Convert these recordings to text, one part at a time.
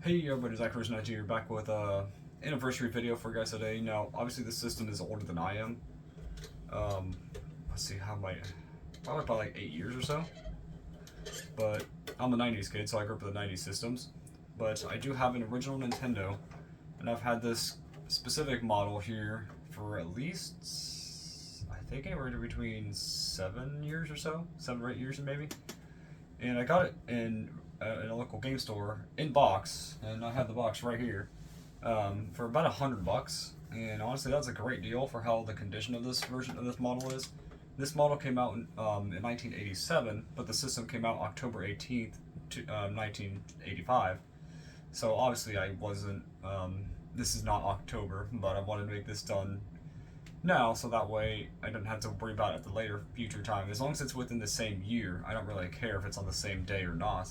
Hey everybody, Zach here, back with a anniversary video for you guys today. Now, obviously this system is older than I am. Um, let's see, probably about like 8 years or so. But I'm a 90s kid, so I grew up with the 90s systems. But I do have an original Nintendo, and I've had this specific model here for at least, I think anywhere between 7 years or so, 7 or 8 years maybe. And I got it in a local game store in box, and I have the box right here for about $100. And honestly, that's a great deal for how the condition of this version of this model is. This model came out in 1987, but the system came out October 18th, 1985. So obviously, I wasn't. This is not October, but I wanted to make this done now, so that way I don't have to worry about it at the later future time. As long as it's within the same year, I don't really care if it's on the same day or not.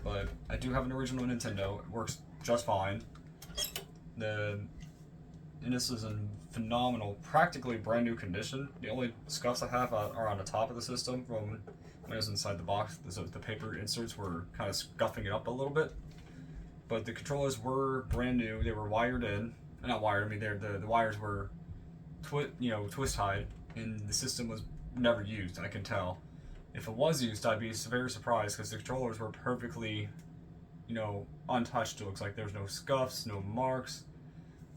But I do have an original Nintendo. It works just fine. And this is in phenomenal, practically brand new condition. The only scuffs I have are on the top of the system from when it was inside the box. The paper inserts were kind of scuffing it up a little bit. But the controllers were brand new. They were wired in. Not wired, I mean, the wires were twist tied, and the system was never used, I can tell. If it was used, I'd be very surprised because the controllers were perfectly, untouched. It looks like there's no scuffs, no marks,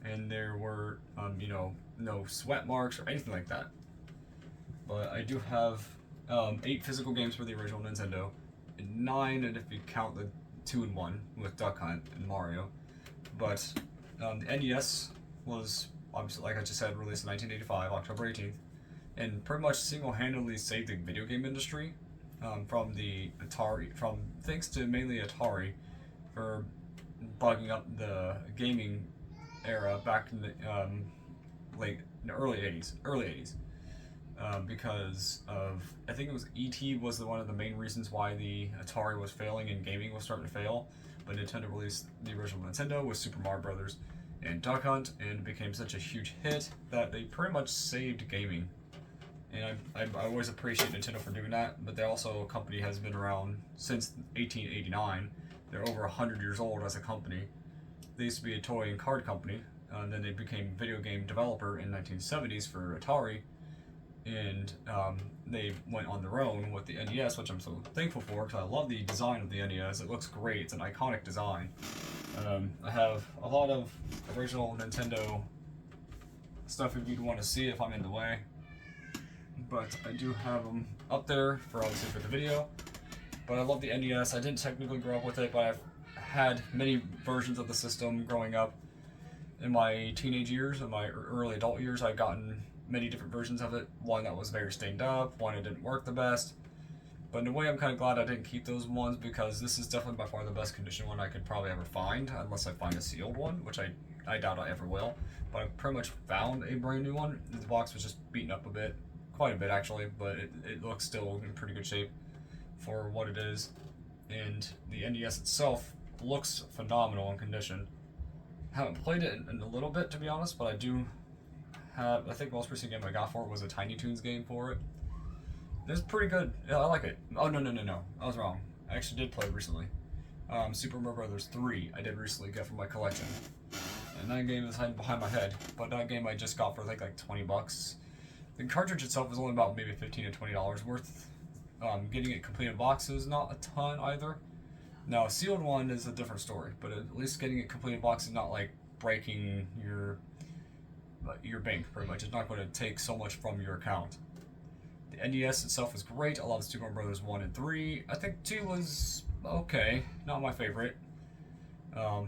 and there were, no sweat marks or anything like that. But I do have 8 physical games for the original Nintendo, and 9, and if you count the 2-in-1 with Duck Hunt and Mario. But the NES was, obviously, like I just said, released in 1985, October 18th, and pretty much single-handedly saved the video game industry from thanks to mainly Atari for bugging up the gaming era back in the early 80s, because of, I think it was E.T. was one of the main reasons why the Atari was failing and gaming was starting to fail. But Nintendo released the original Nintendo with Super Mario Brothers and Duck Hunt, and it became such a huge hit that they pretty much saved gaming. And I always appreciate Nintendo for doing that, but they also, a company has been around since 1889. They're over 100 years old as a company. They used to be a toy and card company, and then they became video game developer in 1970s for Atari, and they went on their own with the NES, which I'm so thankful for because I love the design of the NES. It looks great. It's an iconic design. I have a lot of original Nintendo stuff if you'd want to see if I'm in the way, but I do have them up there for obviously for the video. But I love the NES. I didn't technically grow up with it, but I've had many versions of the system growing up. In my teenage years and my early adult years, I've gotten many different versions of it. One that was very stained up, one that didn't work the best. But in a way, I'm kind of glad I didn't keep those ones because this is definitely by far the best condition one I could probably ever find, unless I find a sealed one, which I doubt I ever will. But I pretty much found a brand new one. The box was just beaten up a bit, quite a bit actually, but it looks still in pretty good shape for what it is. And the NES itself looks phenomenal in condition. Haven't played it in a little bit, to be honest, but I do have, I think the most recent game I got for it was a Tiny Toons game for it. It's pretty good. Yeah, I like it. Oh, no. I was wrong. I actually did play it recently. Super Mario Brothers 3 I did recently get from my collection. And that game is hiding behind my head, but that game I just got for like $20. The cartridge itself is only about maybe $15 to $20 worth. Getting it complete in box is not a ton either. Now, a sealed one is a different story, but at least getting it complete in box is not like breaking your bank, pretty much. It's not going to take so much from your account. The NES itself is great. I love Super Mario Brothers 1 and 3. I think 2 was okay, not my favorite. I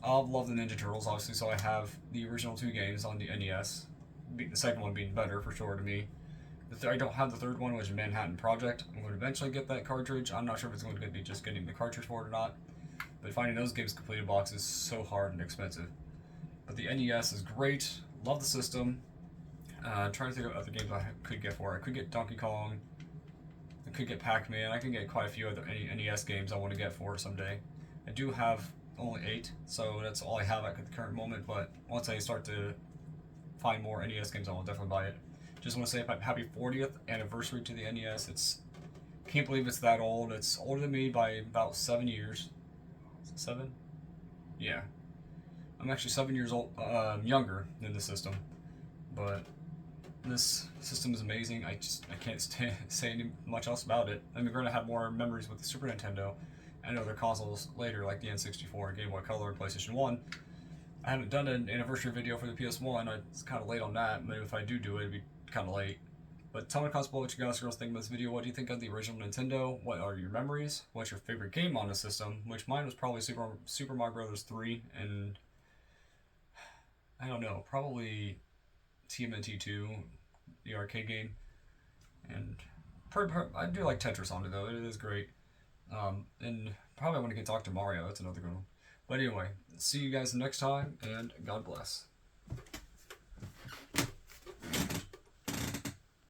love the Ninja Turtles, obviously, so I have the original 2 games on the NES. The second one being better, for sure, to me. I don't have the third one, which is Manhattan Project. I'm going to eventually get that cartridge. I'm not sure if it's going to be just getting the cartridge for it or not. But finding those games completed box is so hard and expensive. But the NES is great. Love the system. Trying to think of other games I could get for it. I could get Donkey Kong. I could get Pac-Man. I can get quite a few other NES games I want to get for it someday. I do have only 8, so that's all I have at the current moment. But once I start to find more NES games, I will definitely buy it. Just want to say happy 40th anniversary to the NES. Can't believe it's that old. It's older than me by about 7 years. 7? Yeah, I'm actually 7 years old, younger than the system, but this system is amazing. I can't say any much else about it. I mean, we're gonna have more memories with the Super Nintendo and other consoles later, like the N64, Game Boy Color, PlayStation One. I haven't done an anniversary video for the PS1. It's kind of late on that. Maybe if I do it, it'd be kind of late. But tell me in the comments below what you guys girls think of this video. What do you think of the original Nintendo? What are your memories? What's your favorite game on the system? Which mine was probably Super Mario Brothers 3, and I don't know, probably TMNT 2, the arcade game. And I do like Tetris on it though. It is great. And probably want to get Dr. Mario. That's another good one. But anyway, see you guys next time, and God bless.